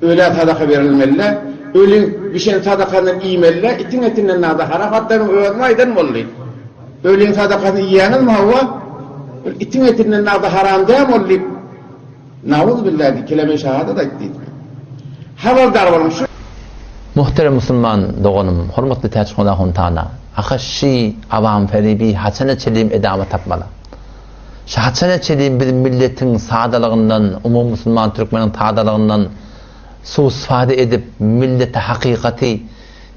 öyle sadaka verilmeli. Öyle bir şey sadakanın iyimeli. İtin etinden nada harafatların öğrenmeyden bollayın. Öyle sadakası yiyenin hava itin etinden nada haram değil mi ollayıp? Na'udhu billahi kelime şehadet etti. Havaldar olun şu. Muhterem Müslüman doğanım, hürmetli teçhuna huntana. Akaşi avam feribi hasene çelim edamı tapmalı. Hasene çelim bir milletin sağdalığından, umum Müslüman Türkmenin sağdalığından suistifade edip millete hakikati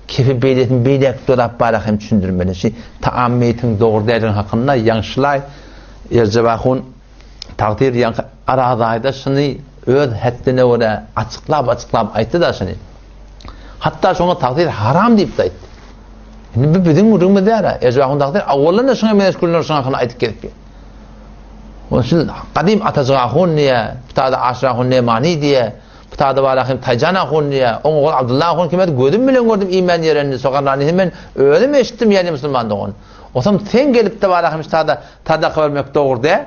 kefi beyletin beylek dolap barakım düşündürmeli. Taammiyetin doğru değerin hakkında yanşılay Erzebahun takdir yan aradayda şunu öz haddine göre açıklap aytdı da şunu. Hatta şuna takdir haram deyip de aytdı. Şimdi bizim vurduğumuz değil. Erzebahun takdir avvalına şuna meşgulünler şuna hakkında aytıp gerekli. Onun için kadim atazgahun niye, bıtada aşrahun niye mani diye, bıtada balakım taycanahun niye, onun oğlu Abdullahun kime gördüm iman yerenini sokarlarını ben öyle mi eşittim yani Müslüman doğun. O zaman sen gelip de balakım tadaka vermek doğru de,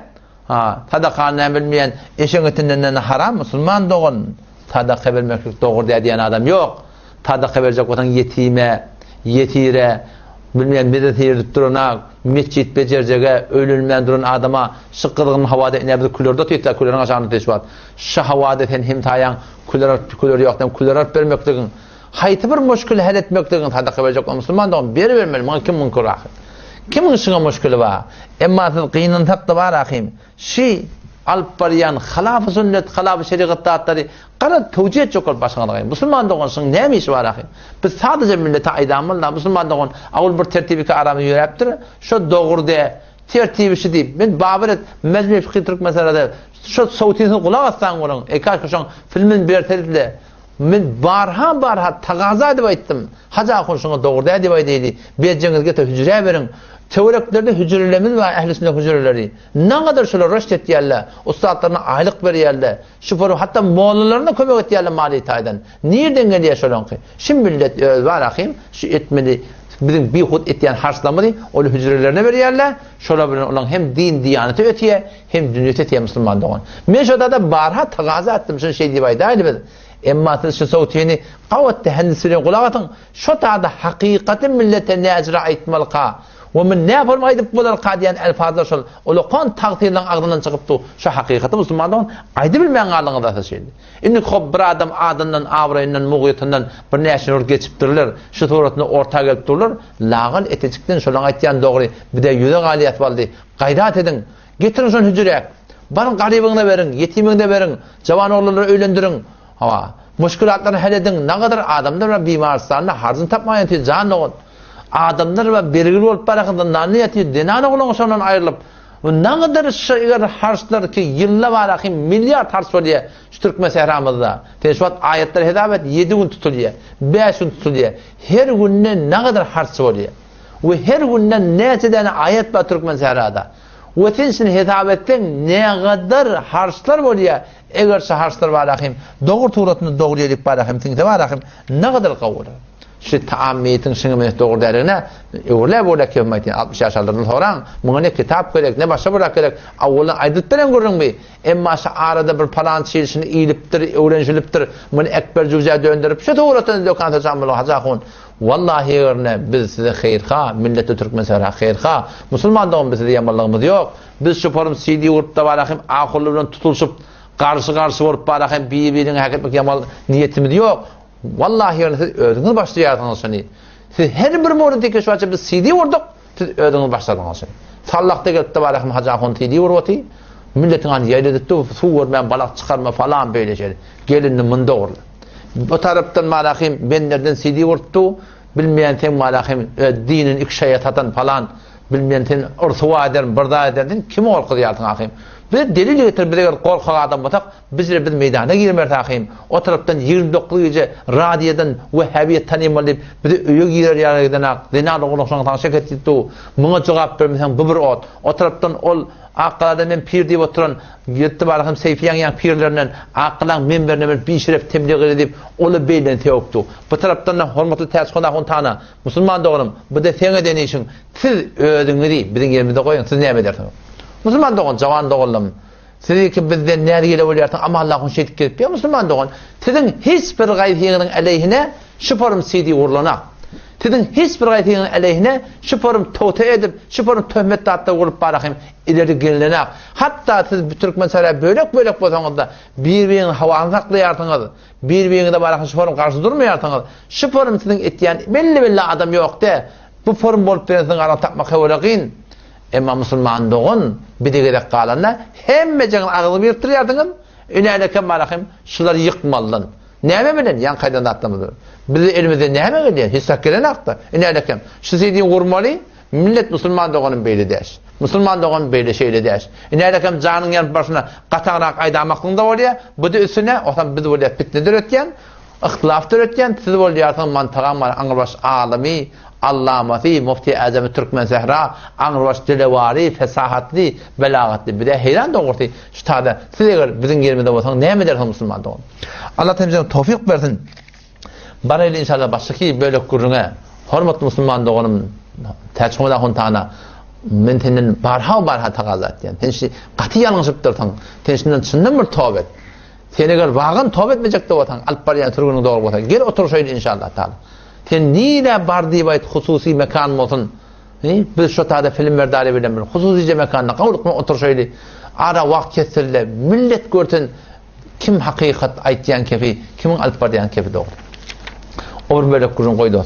tadakanı bilmeyen eşin etinden haram Müslüman doğun, tadaka vermek doğru de diyen adam yok. Tadaka verecek olan yetire, bilmeyen medet yerdip durana, mescit becereceğe, ölülmeyen duran adama, şıkkılığın havada inebilir, külörde tuyuklar, külörün aşağını teşvat. Şu havada sen hem tayan, külör yoktan, külör alıp vermektiğin, hayti bir müşkülü hal etmektiğin, tadaka verecek olan Müslüman doğun, beri vermeli, bana kim münkur ahim? Kimin şuna müşkülü var? Emma kıyının taktı var ahim, alıp barayan, halaf-ı sünnet, halaf-ı şeriat dağıtları, qara tevcih çok başkanlığı. Müslüman doğunsun ne iş var ahim? Biz sadece millete aydamırlar. Müslüman doğun ağıl bir tertibi ki aramı yürüyüptür. Şu doğru de tertibi şu deyip. Ben babret mecmi fikri Türk meselede şu savutini kulak atsan onun. Kaç kuşan filmin bir tertibi. Ben barha taqaza edip aytdım. Haca konuşuna doğru de edip aytıydı. Bejengizge de hücre verin. Teoriklerde hücrelerimiz var, ehl-i sünnet hücreleri. Ne kadar şöyle röşt ettiyerler, ustadlarına aylık veriyerler, şüpheru hatta moğollarına kömek ettiyerler mali taydan. Nereden geliyor şöyle ki? Şimdi millet var akıyım, şu etmeli, bizim bir hud ettiyen harçlamadı, onu hücrelerine veriyerler, şöyle olan hem din diyaneti ötüye, hem dünyet ötüye Müslüman doğan. Ben şurada da barha taqaza ettim, şunu şey diye baydı. Emma siz şu savutiyeni kavvet tehendisine kulak atın, şu taada hakikatin millete ne ecra etmeliqa. ومن ne yapalım aydıp bular kadiyen elfazlar şol. Olu kon takdirden ağzından çıkıptı. Şu hakikati Müslümanların aydı bilmeyen ağlığına da şeydi. İnni xob bir adam adından, avrayından, muğyatından bir neşinur geçiptirler. Şu turatını orta gelip dururlar. Lağın etecikten şolan aytyan doğru. Bir de yüze galiyat valdi. Gayrat edin. Getirin şun hücreye. Barın garibine verin, yetimine verin. Cavan oğulları öğlendirin. Müşkülatlarını hal edin. Ne kadar adamlar ve bimarlarına harzın tapmayan diye canlı olun. Adamlar ve belirli olup barakından nanı yatıyor, denanı olan sonundan ayrılıp ne kadar şeyler harçlar ki yılla var akım milyar harç oluyor şu Türkmen sehramızda. Teşvat ayetler hedabet 7 gün tutuluyor, 5 gün tutuluyor. Her günden ne kadar harç oluyor ve her günden ne tane ayet var Türkmen sehrada ve tensin hedabetten ne kadar harçlar oluyor. Eğer şu harçlar var akım doğru tuğratını doğru yedik var akım tinti var akım ne kadar kavur. Şu taammiyetin şunu doğru derine öyle böyle kıymetin 60 yaşlardan sonra buna ne kitap gerek ne başka bırak gerek avvaldan aydıp beren görün mü emma arada bir falan şeysini iyiliptir öğrenciliptir bunu ekber cüze döndürüp şu doğrudan dokanta camlı hacakun vallahi yerine biz size hayırha millete Türkmen sahra hayırha Müslümanların bize yamanlığımız yok biz şu forum CD urupta barakim akıllıdan tutulsup karşı vurup barakim birbirine hak etmek yamal niyetimiz yok. Vallahi yani siz ödünüz başlayardınız seni. Siz her bir morundaki şu açı biz CD vurduk, siz ödünüz başladınız seni. Sallakta gelip de barakim hacakun CD vurvatı, milletin hani yayladıktı, su vurmayan balak çıkarma falan böyle şey. Gelinin mında vurdu. Bu taraftan barakim benlerden CD vurdu, bilmeyen ten barakim dinin ikşayet atan falan, bilmeyen ten ursuva ederim, bırda ederim, kimi korkudu yaltın akıyım. Bir delil getir, bir korkak adam batak, bizler bir meydana girmer takayım. O taraftan 29 gece radiyadan Vehhabiyet tanımalı, bir de üye girer yargıdan denalı oluşan tanışık etti. Buna cevap vermesen bu bir ot. O taraftan ol akıllarda men pir diye oturan yetti barahım Seyfiyan pirlerinden akılan menberine bir şeref tebliğ edip onu beylen teoktu. Bu taraftan da hürmetli teşkina kontana Müslüman doğrum. Bu da sene deneyişin siz ödüngüri bizim yerimizde koyun siz ne edersiniz? Müslüman doğun, cavan doğullum. Sizi ki bizden näre gele bolýarsyň, ama Allah'ın şeýdik gelip ýa musulman dogan. Tiziň hiç bir gaýryňyň aleyhine şu forum sidi urlanak. Tiziň hiç bir gaýryňyň aleyhine şu forum towta edip, şu forum töhmet datda bolup barakym ileri gelenek. Hatta siz bu Türkmen sara bölek bolsaňyzda bir-biriniň hawany saklaýarsyňyz, bir-biriniňe barakym şu forum garşy durmaýarsyňyz. Şu forum tiziň etýän belli adam ýok-da. Bu forum bolup berýän ara tapmak hewlagyn. Emma musulman doğun bir de gerek kalanlar hemme canın ağzını yırttırıyordunuz. Üneleke barakım şuları yıkmallan. Neyme bilen? Yan kaydan atlamıdır. Bizi elimizde neyme geliyor? Hissak gelen aktı. Üneleke. Şu seydiğin vurmalı. Millet musulman doğunun beyli der. Musulman doğunun beyli şeyli der. Üneleke canın yanıp başına katağınak aydamaklığında oluyor. Bu da üstüne otan bizi oluyor fitnedir ötken. İhtilaftır ötken. Sizi oluyor mantığın var. Anılbaş alemi. Allamati, Mufti Azam Türkmen Zehra, anırbaş dilevari, fesahatli, belagatli. Bir de heyran doğurtu. Şu tada, size bizim yerimizde olsan, ne mi dersin musulman doğun? Allah temizden tevfik versin. Bana ile inşallah baştaki böyle kurruna, hormatlı musulman doğunum, tercihmada huntana, men tenin barha takazat yani. Tenşi qati yanlışıp dursan, tenşinden çındım bir tövbet. Seni eğer vağın tövbet etmeyecek de olsan, alıp bariyan Türk'ünün doğru olsan, gel otur şöyle inşallah ta'ala. Sen nile bar diýip hususi mekan bolsun. Biz şu taýda filmler dary bilen bir hususi mekanna gawluk oturşaýly. Ara wagt kesirle millet görsen kim hakykat aýtýan kefi, kimin alyp barýan kefi dogry. Or böyle kurun goýdy.